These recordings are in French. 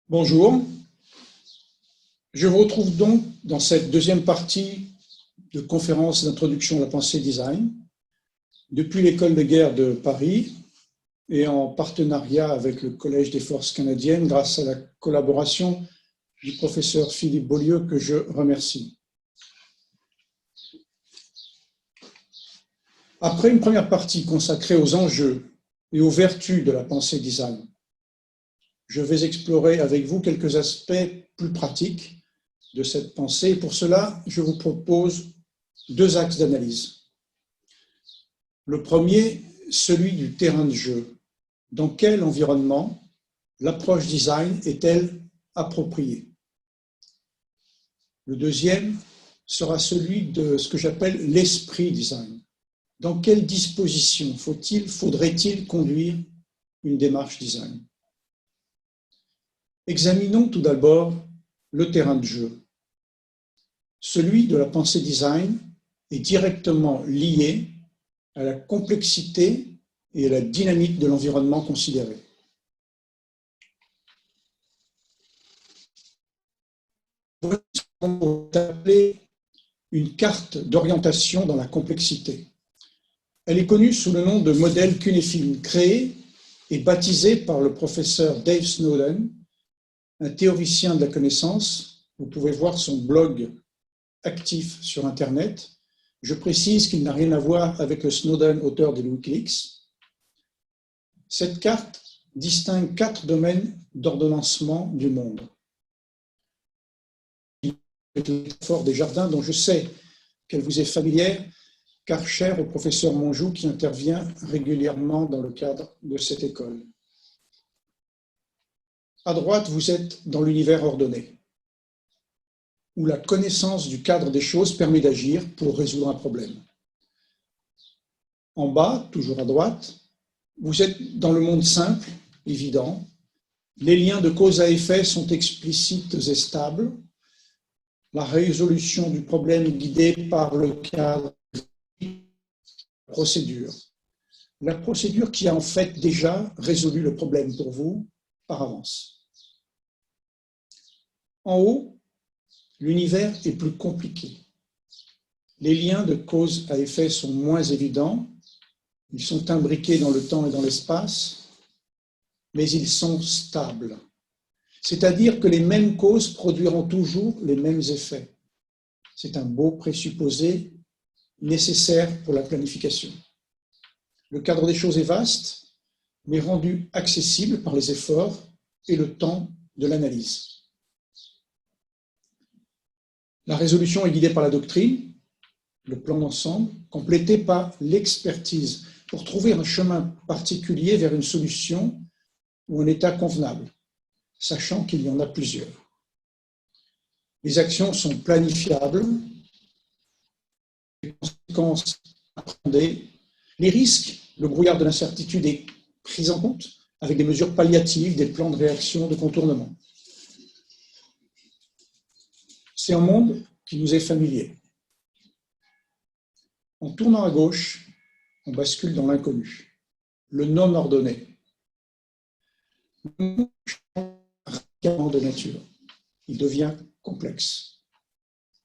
Bonjour, je vous retrouve donc dans cette deuxième partie de conférence d'introduction à la pensée design depuis l'École de guerre de Paris et en partenariat avec le Collège des forces canadiennes grâce à la collaboration du professeur Philippe Beaulieu que je remercie. Après une première partie consacrée aux enjeux et aux vertus de la pensée design, je vais explorer avec vous quelques aspects plus pratiques de cette pensée. Pour cela, je vous propose deux axes d'analyse. Le premier, celui du terrain de jeu. Dans quel environnement l'approche design est-elle appropriée? Le deuxième sera celui de ce que j'appelle l'esprit design. Dans quelle disposition faudrait-il conduire une démarche design? Examinons tout d'abord le terrain de jeu. Celui de la pensée design est directement lié à la complexité et à la dynamique de l'environnement considéré. Voici ce qu'on peut appeler une carte d'orientation dans la complexité. Elle est connue sous le nom de modèle Cuneiforme, créé et baptisé par le professeur Dave Snowden, un théoricien de la connaissance. Vous pouvez voir son blog actif sur Internet. Je précise qu'il n'a rien à voir avec le Snowden, auteur des Wikileaks. Cette carte distingue 4 domaines d'ordonnancement du monde. La métaphore des jardins, dont je sais qu'elle vous est familière, car chère au professeur Monjou qui intervient régulièrement dans le cadre de cette école. À droite, vous êtes dans l'univers ordonné, où la connaissance du cadre des choses permet d'agir pour résoudre un problème. En bas, toujours à droite, vous êtes dans le monde simple, évident. Les liens de cause à effet sont explicites et stables. La résolution du problème est guidée par le cadre de la procédure. La procédure qui a en fait déjà résolu le problème pour vous par avance. En haut, l'univers est plus compliqué. Les liens de cause à effet sont moins évidents. Ils sont imbriqués dans le temps et dans l'espace, mais ils sont stables. C'est-à-dire que les mêmes causes produiront toujours les mêmes effets. C'est un beau présupposé nécessaire pour la planification. Le cadre des choses est vaste, mais rendu accessible par les efforts et le temps de l'analyse. La résolution est guidée par la doctrine, le plan d'ensemble, complété par l'expertise pour trouver un chemin particulier vers une solution ou un état convenable, sachant qu'il y en a plusieurs. Les actions sont planifiables, les conséquences appréhendées, les risques, le brouillard de l'incertitude est pris en compte avec des mesures palliatives, des plans de réaction, de contournement. C'est un monde qui nous est familier. En tournant à gauche, on bascule dans l'inconnu, le non ordonné. Le monde change radicalement de nature. Il devient complexe.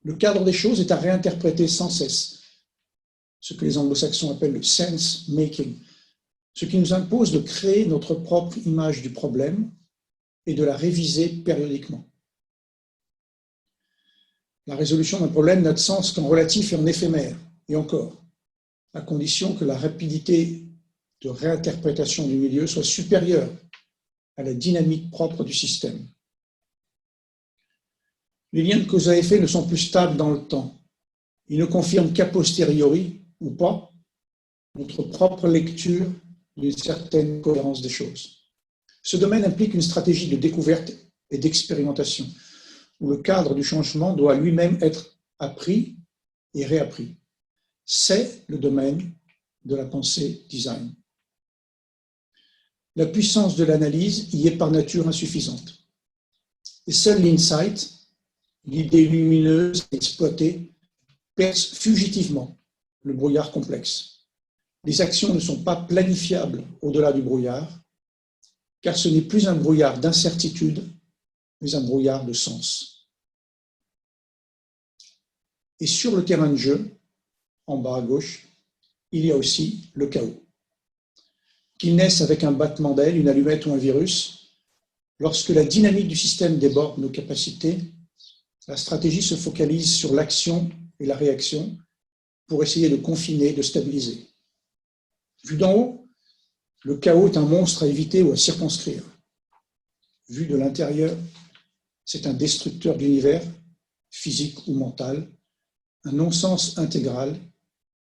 Le cadre des choses est à réinterpréter sans cesse, ce que les anglo-saxons appellent le sense making, ce qui nous impose de créer notre propre image du problème et de la réviser périodiquement. La résolution d'un problème n'a de sens qu'en relatif et en éphémère, et encore, à condition que la rapidité de réinterprétation du milieu soit supérieure à la dynamique propre du système. Les liens de cause à effet ne sont plus stables dans le temps. Ils ne confirment qu'a posteriori, ou pas, notre propre lecture d'une certaine cohérence des choses. Ce domaine implique une stratégie de découverte et d'expérimentation, où le cadre du changement doit lui-même être appris et réappris. C'est le domaine de la pensée design. La puissance de l'analyse y est par nature insuffisante. Et seul l'insight, l'idée lumineuse exploitée, perce fugitivement le brouillard complexe. Les actions ne sont pas planifiables au-delà du brouillard, car ce n'est plus un brouillard d'incertitude, mais un brouillard de sens. Et sur le terrain de jeu, en bas à gauche, il y a aussi le chaos. Qu'il naisse avec un battement d'aile, une allumette ou un virus, lorsque la dynamique du système déborde nos capacités, la stratégie se focalise sur l'action et la réaction pour essayer de confiner, de stabiliser. Vu d'en haut, le chaos est un monstre à éviter ou à circonscrire. Vu de l'intérieur, c'est un destructeur d'univers, physique ou mental, un non-sens intégral,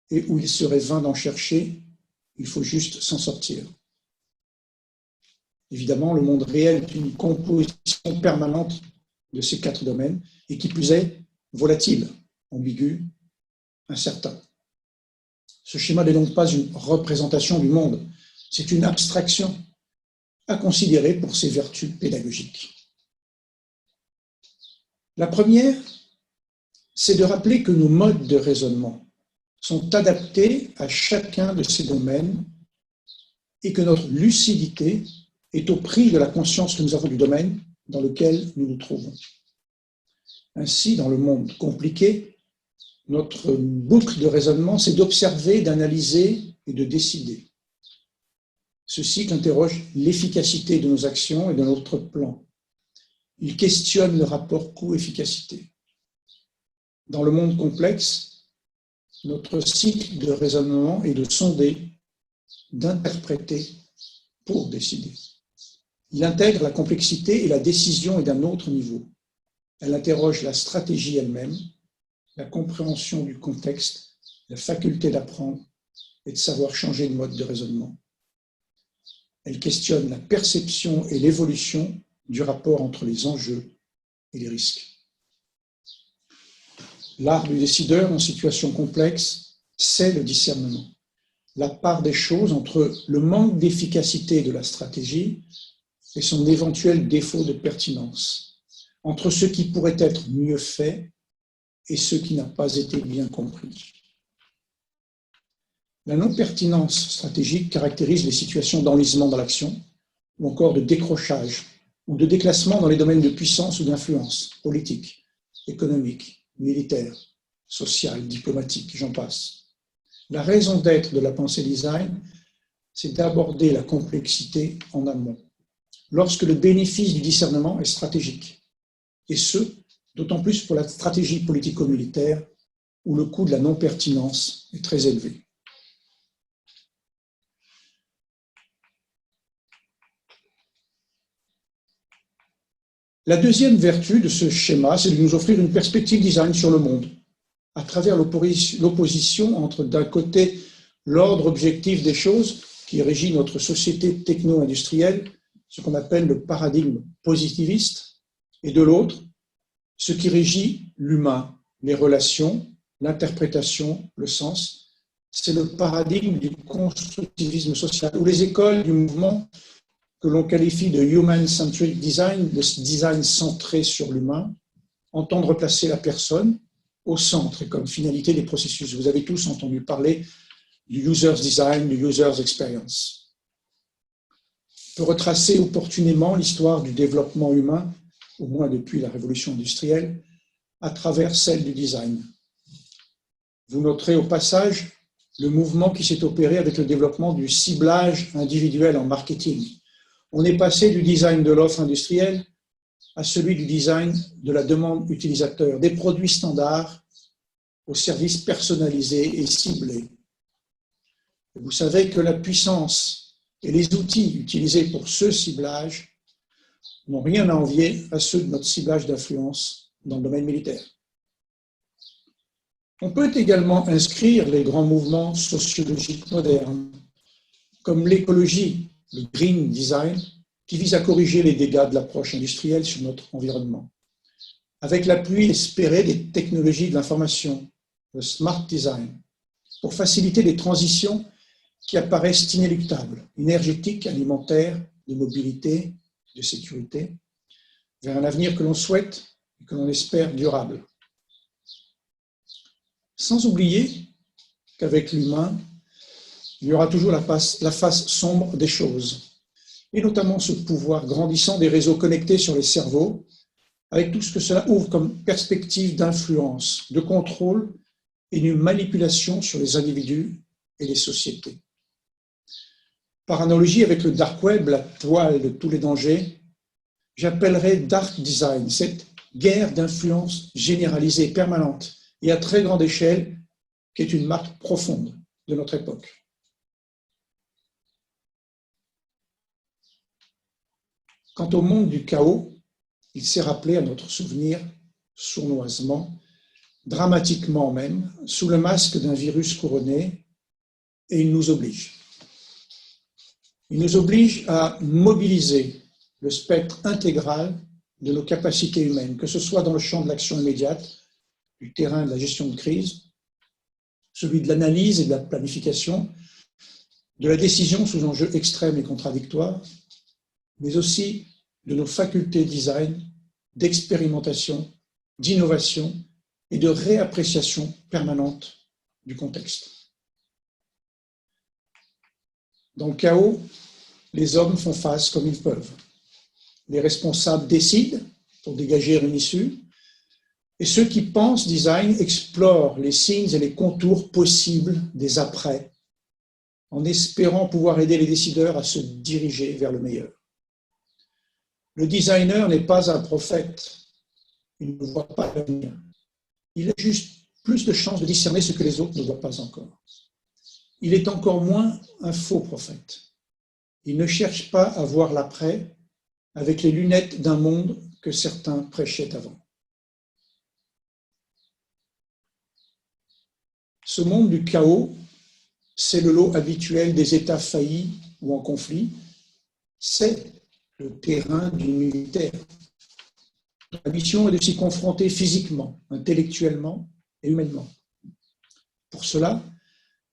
et où il serait vain d'en chercher, il faut juste s'en sortir. Évidemment, le monde réel est une composition permanente de ces 4 domaines, et qui plus est, volatile, ambigu, incertain. Ce schéma n'est donc pas une représentation du monde, c'est une abstraction à considérer pour ses vertus pédagogiques. La première, c'est de rappeler que nos modes de raisonnement sont adaptés à chacun de ces domaines et que notre lucidité est au prix de la conscience que nous avons du domaine dans lequel nous nous trouvons. Ainsi, dans le monde compliqué, notre boucle de raisonnement, c'est d'observer, d'analyser et de décider. Ce cycle interroge l'efficacité de nos actions et de notre plan. Il questionne le rapport coût-efficacité. Dans le monde complexe, notre cycle de raisonnement est de sonder, d'interpréter pour décider. Il intègre la complexité et la décision est d'un autre niveau. Elle interroge la stratégie elle-même, la compréhension du contexte, la faculté d'apprendre et de savoir changer de mode de raisonnement. Elle questionne la perception et l'évolution du rapport entre les enjeux et les risques. L'art du décideur en situation complexe, c'est le discernement. La part des choses entre le manque d'efficacité de la stratégie et son éventuel défaut de pertinence, entre ce qui pourrait être mieux fait et ce qui n'a pas été bien compris. La non-pertinence stratégique caractérise les situations d'enlisement dans l'action ou encore de décrochage ou de déclassement dans les domaines de puissance ou d'influence, politique, économique, militaire, social, diplomatique, j'en passe. La raison d'être de la pensée design, c'est d'aborder la complexité en amont, lorsque le bénéfice du discernement est stratégique, et ce, d'autant plus pour la stratégie politico-militaire, où le coût de la non-pertinence est très élevé. La deuxième vertu de ce schéma, c'est de nous offrir une perspective design sur le monde, à travers l'opposition entre, d'un côté, l'ordre objectif des choses qui régit notre société techno-industrielle, ce qu'on appelle le paradigme positiviste, et de l'autre, ce qui régit l'humain, les relations, l'interprétation, le sens. C'est le paradigme du constructivisme social, ou les écoles du mouvement que l'on qualifie de human-centric design, le design centré sur l'humain, entendent replacer la personne au centre et comme finalité des processus. Vous avez tous entendu parler du user's design, du user's experience. On peut retracer opportunément l'histoire du développement humain, au moins depuis la révolution industrielle, à travers celle du design. Vous noterez au passage le mouvement qui s'est opéré avec le développement du ciblage individuel en marketing. On est passé du design de l'offre industrielle à celui du design de la demande utilisateur, des produits standards aux services personnalisés et ciblés. Vous savez que la puissance et les outils utilisés pour ce ciblage n'ont rien à envier à ceux de notre ciblage d'influence dans le domaine militaire. On peut également inscrire les grands mouvements sociologiques modernes, comme l'écologie, le green design, qui vise à corriger les dégâts de l'approche industrielle sur notre environnement. Avec l'appui espéré des technologies de l'information, le smart design, pour faciliter les transitions qui apparaissent inéluctables, énergétiques, alimentaires, de mobilité, de sécurité, vers un avenir que l'on souhaite et que l'on espère durable. Sans oublier qu'avec l'humain, il y aura toujours la face sombre des choses, et notamment ce pouvoir grandissant des réseaux connectés sur les cerveaux avec tout ce que cela ouvre comme perspective d'influence, de contrôle et de manipulation sur les individus et les sociétés. Par analogie avec le dark web, la toile de tous les dangers, j'appellerais dark design, cette guerre d'influence généralisée, permanente et à très grande échelle, qui est une marque profonde de notre époque. Quant au monde du chaos, il s'est rappelé à notre souvenir sournoisement, dramatiquement même, sous le masque d'un virus couronné, et il nous oblige. Il nous oblige à mobiliser le spectre intégral de nos capacités humaines, que ce soit dans le champ de l'action immédiate, du terrain de la gestion de crise, celui de l'analyse et de la planification, de la décision sous enjeux extrêmes et contradictoires, mais aussi de nos facultés de design, d'expérimentation, d'innovation et de réappréciation permanente du contexte. Dans le chaos, les hommes font face comme ils peuvent. Les responsables décident pour dégager une issue, et ceux qui pensent design explorent les signes et les contours possibles des après, en espérant pouvoir aider les décideurs à se diriger vers le meilleur. Le designer n'est pas un prophète, il ne voit pas l'avenir. Il a juste plus de chances de discerner ce que les autres ne voient pas encore. Il est encore moins un faux prophète. Il ne cherche pas à voir l'après avec les lunettes d'un monde que certains prêchaient avant. Ce monde du chaos, c'est le lot habituel des États faillis ou en conflit, c'est le terrain du militaire. La mission est de s'y confronter physiquement, intellectuellement et humainement. Pour cela,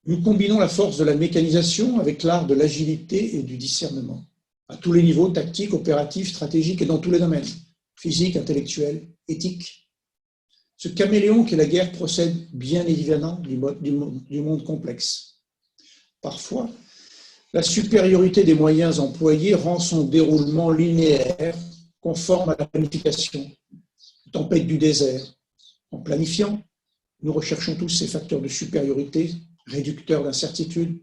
nous combinons la force de la mécanisation avec l'art de l'agilité et du discernement, à tous les niveaux, tactiques, opératifs, stratégiques et dans tous les domaines, physique, intellectuel, éthique. Ce caméléon qu'est la guerre procède bien évidemment du monde complexe. Parfois, la supériorité des moyens employés rend son déroulement linéaire, conforme à la planification, tempête du désert. En planifiant, nous recherchons tous ces facteurs de supériorité, réducteurs d'incertitude.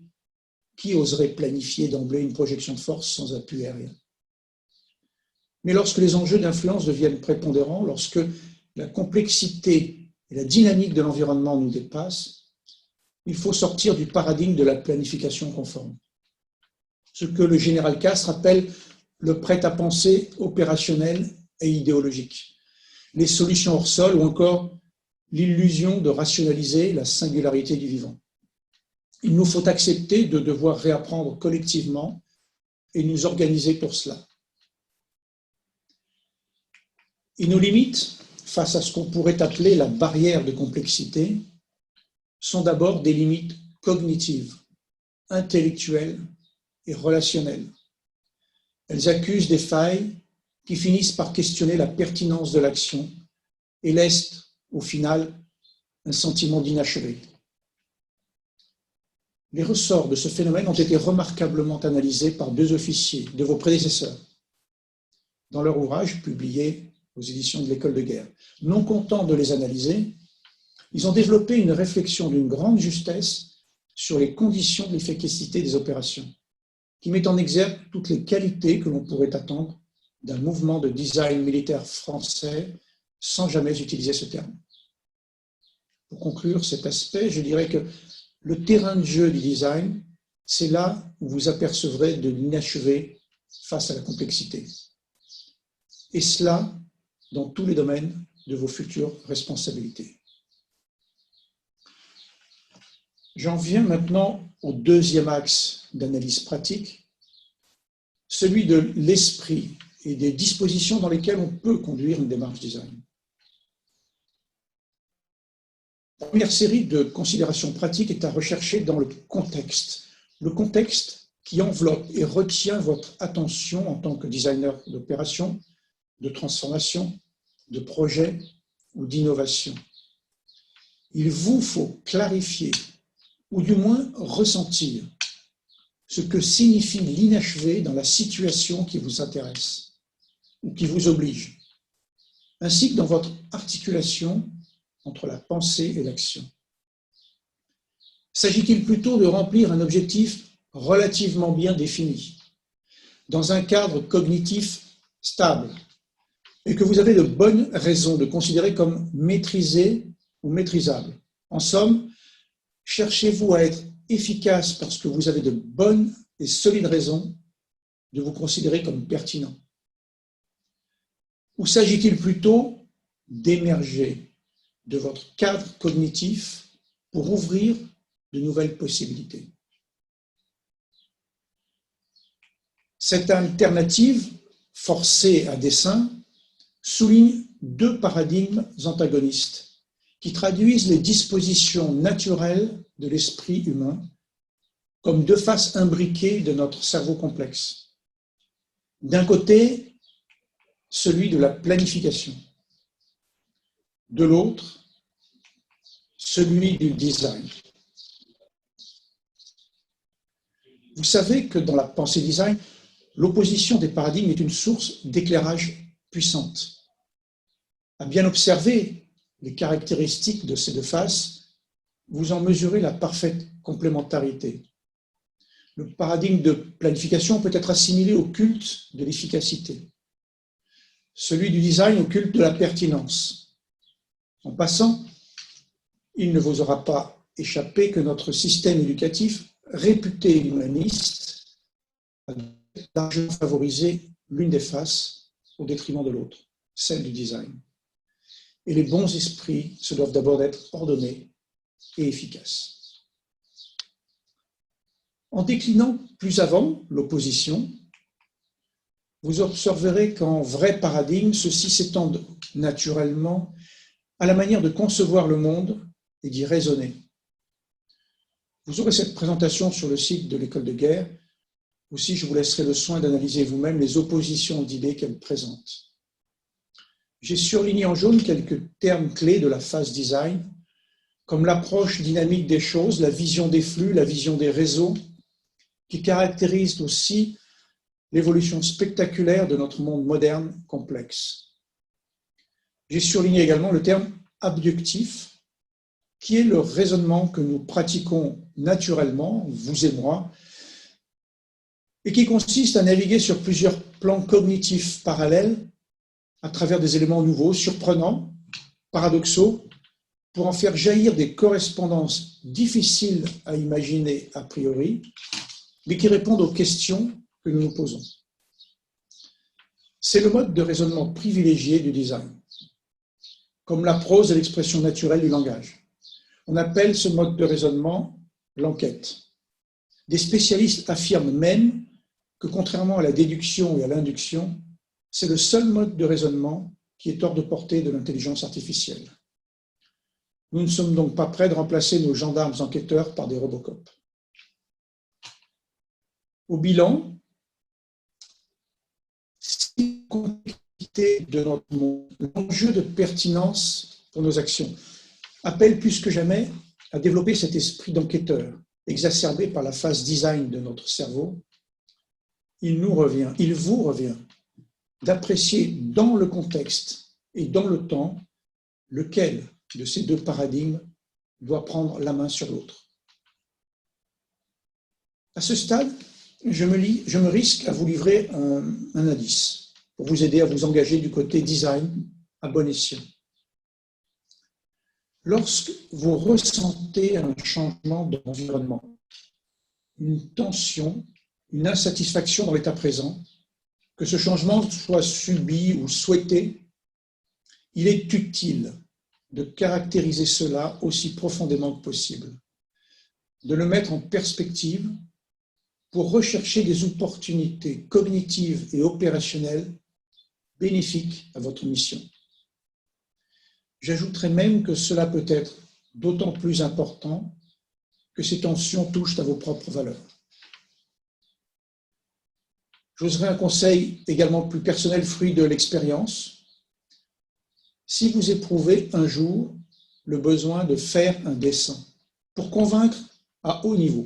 Qui oserait planifier d'emblée une projection de force sans appui aérien? Mais lorsque les enjeux d'influence deviennent prépondérants, lorsque la complexité et la dynamique de l'environnement nous dépassent, il faut sortir du paradigme de la planification conforme. Ce que le général Castres appelle le prêt-à-penser opérationnel et idéologique, les solutions hors sol ou encore l'illusion de rationaliser la singularité du vivant. Il nous faut accepter de devoir réapprendre collectivement et nous organiser pour cela. Et nos limites, face à ce qu'on pourrait appeler la barrière de complexité, sont d'abord des limites cognitives, intellectuelles et relationnelles. Elles accusent des failles qui finissent par questionner la pertinence de l'action et laissent, au final, un sentiment d'inachevé. Les ressorts de ce phénomène ont été remarquablement analysés par deux officiers de vos prédécesseurs dans leur ouvrage publié aux éditions de l'École de guerre. Non contents de les analyser, ils ont développé une réflexion d'une grande justesse sur les conditions de l'efficacité des opérations, qui met en exergue toutes les qualités que l'on pourrait attendre d'un mouvement de design militaire français sans jamais utiliser ce terme. Pour conclure cet aspect, je dirais que le terrain de jeu du design, c'est là où vous apercevrez de l'inachevé face à la complexité. Et cela dans tous les domaines de vos futures responsabilités. J'en viens maintenant au deuxième axe d'analyse pratique, celui de l'esprit et des dispositions dans lesquelles on peut conduire une démarche design. La première série de considérations pratiques est à rechercher dans le contexte qui enveloppe et retient votre attention en tant que designer d'opération, de transformation, de projet ou d'innovation. Il vous faut clarifier ou du moins ressentir ce que signifie l'inachevé dans la situation qui vous intéresse ou qui vous oblige. ainsi que dans votre articulation entre la pensée et l'action. S'agit-il plutôt de remplir un objectif relativement bien défini, dans un cadre cognitif stable, et que vous avez de bonnes raisons de considérer comme maîtrisé ou maîtrisable? En somme, cherchez-vous à être efficace parce que vous avez de bonnes et solides raisons de vous considérer comme pertinent? Ou s'agit-il plutôt d'émerger de votre cadre cognitif pour ouvrir de nouvelles possibilités? Cette alternative, forcée à dessein, souligne deux paradigmes antagonistes qui traduisent les dispositions naturelles de l'esprit humain comme deux faces imbriquées de notre cerveau complexe. D'un côté, celui de la planification. De l'autre, celui du design. Vous savez que dans la pensée design, l'opposition des paradigmes est une source d'éclairage puissante. À bien observer les caractéristiques de ces deux faces, vous en mesurez la parfaite complémentarité. Le paradigme de planification peut être assimilé au culte de l'efficacité, celui du design au culte de la pertinence. En passant, il ne vous aura pas échappé que notre système éducatif, réputé humaniste, a largement favorisé l'une des faces au détriment de l'autre, celle du design. Et les bons esprits se doivent d'abord d'être ordonnés et efficaces. En déclinant plus avant l'opposition, vous observerez qu'en vrai paradigme, ceux-ci s'étendent naturellement à la manière de concevoir le monde et d'y raisonner. Vous aurez cette présentation sur le site de l'École de guerre. Aussi, je vous laisserai le soin d'analyser vous-même les oppositions d'idées qu'elle présente. J'ai surligné en jaune quelques termes clés de la phase design, comme l'approche dynamique des choses, la vision des flux, la vision des réseaux, qui caractérisent aussi l'évolution spectaculaire de notre monde moderne complexe. J'ai surligné également le terme abductif, qui est le raisonnement que nous pratiquons naturellement, vous et moi, et qui consiste à naviguer sur plusieurs plans cognitifs parallèles à travers des éléments nouveaux, surprenants, paradoxaux, pour en faire jaillir des correspondances difficiles à imaginer a priori, mais qui répondent aux questions que nous nous posons. C'est le mode de raisonnement privilégié du design, comme la prose et l'expression naturelle du langage. On appelle ce mode de raisonnement l'enquête. Des spécialistes affirment même que, contrairement à la déduction et à l'induction, c'est le seul mode de raisonnement qui est hors de portée de l'intelligence artificielle. Nous ne sommes donc pas prêts de remplacer nos gendarmes enquêteurs par des Robocop. Au bilan, si la complexité de notre monde, l'enjeu de pertinence pour nos actions appelle plus que jamais à développer cet esprit d'enquêteur, exacerbé par la phase design de notre cerveau, il vous revient d'apprécier dans le contexte et dans le temps lequel de ces deux paradigmes doit prendre la main sur l'autre. À ce stade, je me risque à vous livrer un indice pour vous aider à vous engager du côté design à bon escient. Lorsque vous ressentez un changement d'environnement, une tension, une insatisfaction dans l'état présent, que ce changement soit subi ou souhaité, il est utile de caractériser cela aussi profondément que possible, de le mettre en perspective pour rechercher des opportunités cognitives et opérationnelles bénéfiques à votre mission. J'ajouterais même que cela peut être d'autant plus important que ces tensions touchent à vos propres valeurs. J'oserais un conseil également plus personnel, fruit de l'expérience. Si vous éprouvez un jour le besoin de faire un dessin pour convaincre à haut niveau,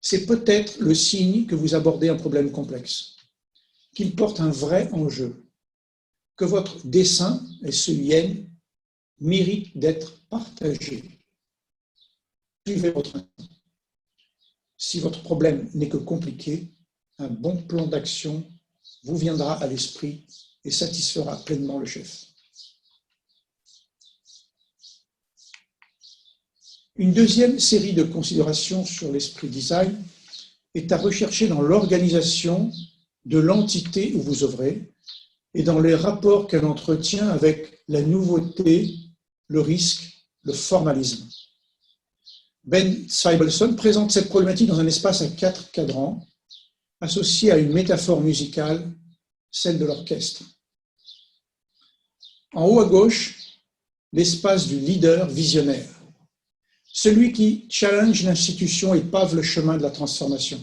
c'est peut-être le signe que vous abordez un problème complexe, qu'il porte un vrai enjeu, que votre dessein, SEIN, mérite d'être partagé. Suivez votre instinct. Si votre problème n'est que compliqué, un bon plan d'action vous viendra à l'esprit et satisfera pleinement le chef. Une deuxième série de considérations sur l'esprit design est à rechercher dans l'organisation de l'entité où vous œuvrez et dans les rapports qu'elle entretient avec la nouveauté, le risque, le formalisme. Ben Zweibelson présente cette problématique dans un espace à 4 cadrans, associé à une métaphore musicale, celle de l'orchestre. En haut à gauche, l'espace du leader visionnaire, celui qui challenge l'institution et pave le chemin de la transformation.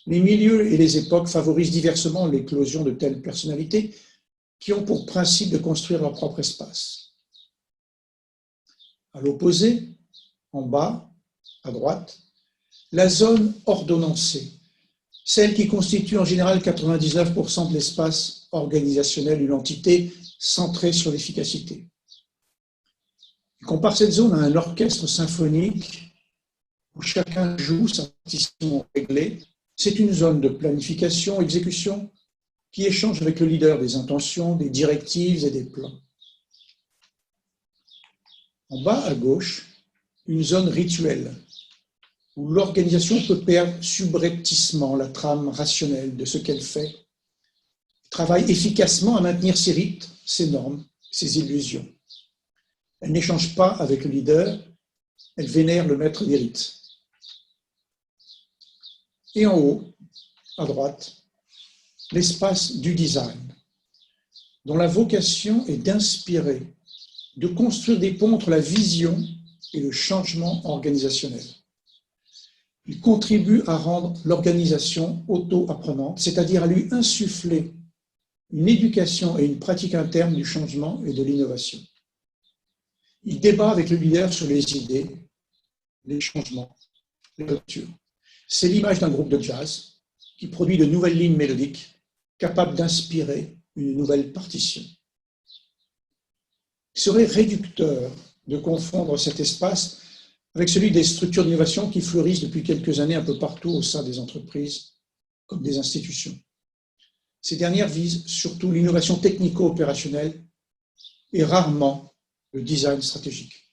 Les milieux et les époques favorisent diversement l'éclosion de telles personnalités qui ont pour principe de construire leur propre espace. À l'opposé, en bas, à droite, la zone ordonnancée, celle qui constitue en général 99% de l'espace organisationnel d'une entité centrée sur l'efficacité. Il compare cette zone à un orchestre symphonique où chacun joue sa partition réglée. C'est une zone de planification, exécution, qui échange avec le leader des intentions, des directives et des plans. En bas à gauche, une zone rituelle, où l'organisation peut perdre subrepticement la trame rationnelle de ce qu'elle fait, travaille efficacement à maintenir ses rites, ses normes, ses illusions. Elle n'échange pas avec le leader, elle vénère le maître des rites. Et en haut, à droite, l'espace du design, dont la vocation est d'inspirer, de construire des ponts entre la vision et le changement organisationnel. Il contribue à rendre l'organisation auto-apprenante, c'est-à-dire à lui insuffler une éducation et une pratique interne du changement et de l'innovation. Il débat avec le leader sur les idées, les changements, les ruptures. C'est l'image d'un groupe de jazz qui produit de nouvelles lignes mélodiques capables d'inspirer une nouvelle partition. Il serait réducteur de confondre cet espace avec celui des structures d'innovation qui fleurissent depuis quelques années un peu partout au sein des entreprises comme des institutions. Ces dernières visent surtout l'innovation technico-opérationnelle et rarement le design stratégique.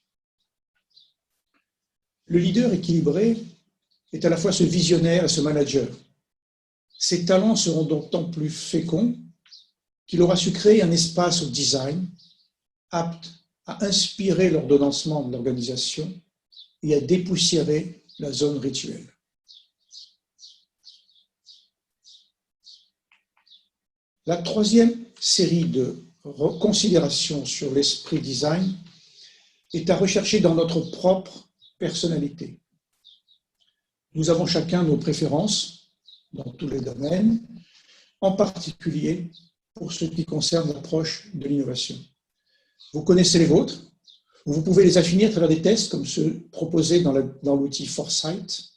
Le leader équilibré est à la fois ce visionnaire et ce manager. Ses talents seront d'autant plus féconds qu'il aura su créer un espace au design apte à inspirer l'ordonnancement de l'organisation et à dépoussiérer la zone rituelle. La troisième série de considérations sur l'esprit design est à rechercher dans notre propre personnalité. Nous avons chacun nos préférences dans tous les domaines, en particulier pour ce qui concerne l'approche de l'innovation. Vous connaissez les vôtres, vous pouvez les affiner à travers des tests comme ceux proposés dans l'outil Foresight.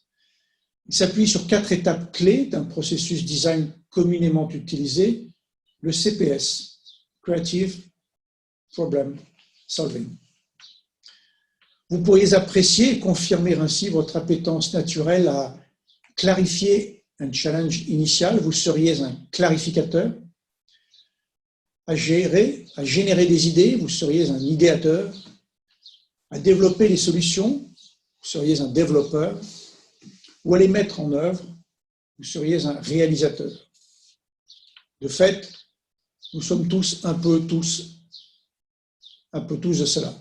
Il s'appuie sur 4 étapes clés d'un processus design communément utilisé, le CPS, Creative Problem Solving. Vous pourriez apprécier et confirmer ainsi votre appétence naturelle à clarifier un challenge initial, vous seriez un clarificateur, à générer des idées, vous seriez un idéateur, à développer les solutions, vous seriez un développeur, ou à les mettre en œuvre, vous seriez un réalisateur. De fait, nous sommes tous un peu tous de cela,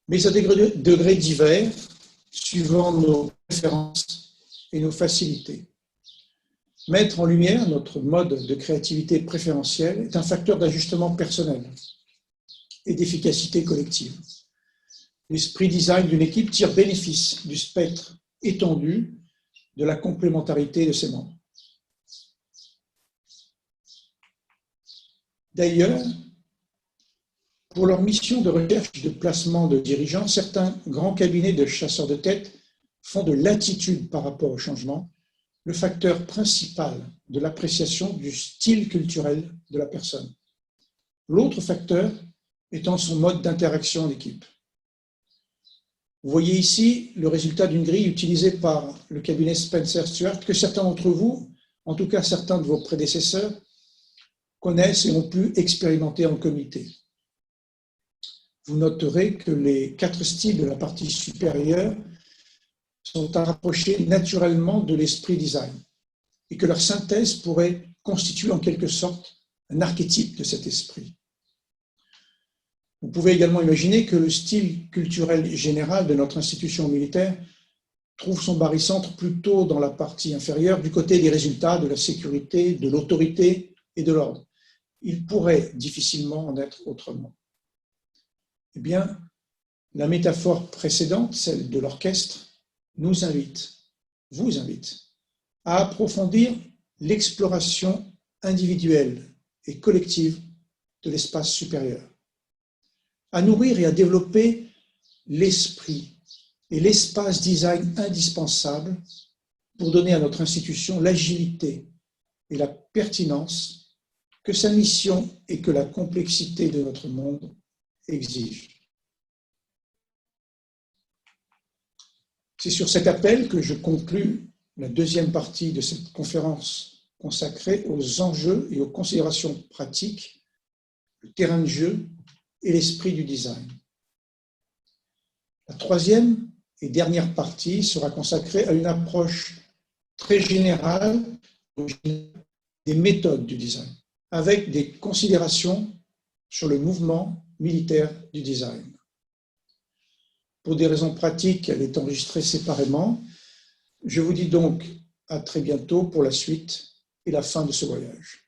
mais à des degrés divers, suivant nos préférences et nos facilités. Mettre en lumière notre mode de créativité préférentiel est un facteur d'ajustement personnel et d'efficacité collective. L'esprit design d'une équipe tire bénéfice du spectre étendu de la complémentarité de ses membres. D'ailleurs, pour leur mission de recherche et de placement de dirigeants, certains grands cabinets de chasseurs de tête font de l'attitude par rapport au changement le facteur principal de l'appréciation du style culturel de la personne. l'autre facteur étant son mode d'interaction en équipe. Vous voyez ici le résultat d'une grille utilisée par le cabinet Spencer Stuart que certains d'entre vous, en tout cas certains de vos prédécesseurs, connaissent et ont pu expérimenter en comité. Vous noterez que les 4 styles de la partie supérieure sont à rapprocher naturellement de l'esprit design et que leur synthèse pourrait constituer en quelque sorte un archétype de cet esprit. Vous pouvez également imaginer que le style culturel général de notre institution militaire trouve son barycentre plutôt dans la partie inférieure, du côté des résultats, de la sécurité, de l'autorité et de l'ordre. Il pourrait difficilement en être autrement. Eh bien, la métaphore précédente, celle de l'orchestre, nous invite, vous invite, à approfondir l'exploration individuelle et collective de l'espace supérieur, à nourrir et à développer l'esprit et l'espace design indispensable pour donner à notre institution l'agilité et la pertinence que sa mission et que la complexité de notre monde exigent. C'est sur cet appel que je conclus la deuxième partie de cette conférence consacrée aux enjeux et aux considérations pratiques, le terrain de jeu et l'esprit du design. La troisième et dernière partie sera consacrée à une approche très générale des méthodes du design, avec des considérations sur le mouvement militaire du design. Pour des raisons pratiques, elle est enregistrée séparément. Je vous dis donc à très bientôt pour la suite et la fin de ce voyage.